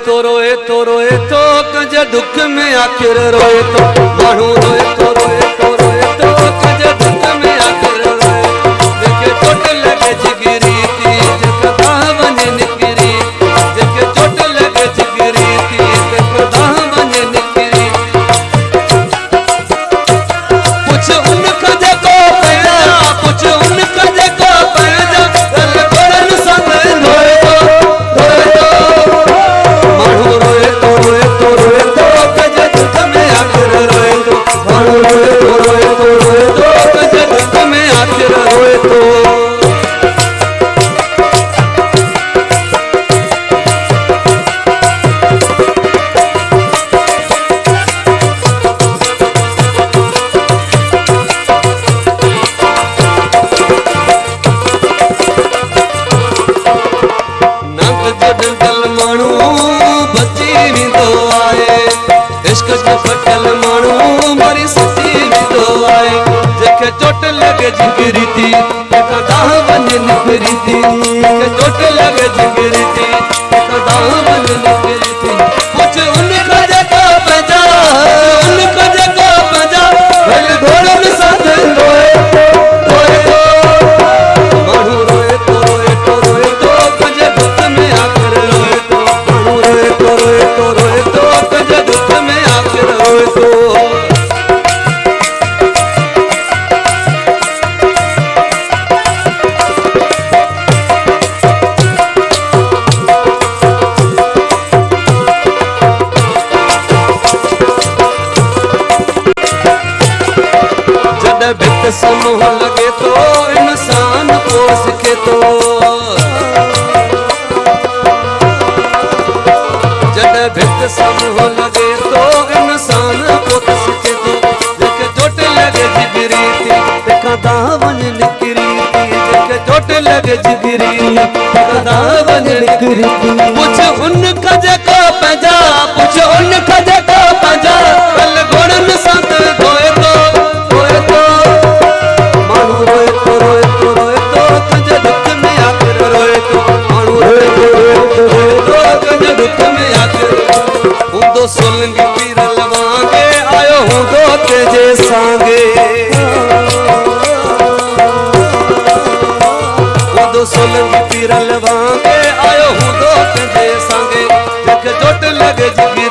रोए तो कंजे दुख में आखिर रोए तो मानू रोए तो कंजे दुख में आखिर रोए देखे चोट लगे जिगरी थी जग दामन निकरी देखे चोट लगे जिगरी थी जग दामन निकरी कुछ उनका जको पैदा कुछ उनका जको पैदा गल गोरन संग रोए चोट लगे जिगरी थी दामन निकरी थी चोट लगे जिगरी थी दामन निकरी थी कुछ उनका जगह बजा उनका जगह बजा भल घोड़न साथ रोए मानू रोए तो कंजे दुख में आखिर रोए तो मानू रोए तो कंजे दुख में आखिर रोए तो भित समूह लगे तो इंसान पोस के तो जब भित समूह लगे तो इंसान पोस के तो देखे चोट लगे जिगरी थी देखा दामन निकरी थी देखे चोट लगे जिगरी देखा दामन निकरी थी कुछ उनका जगह पजा कुछ उनका जगह पजा कल घोड़न साथ धोए तो सोलंगी पीर लवांगे आयो हूँ दो तेजे सांगे दो सोलंगी पीर लवांगे आयो हूँ दो तेजे सांगे देख चोट लगे जिगी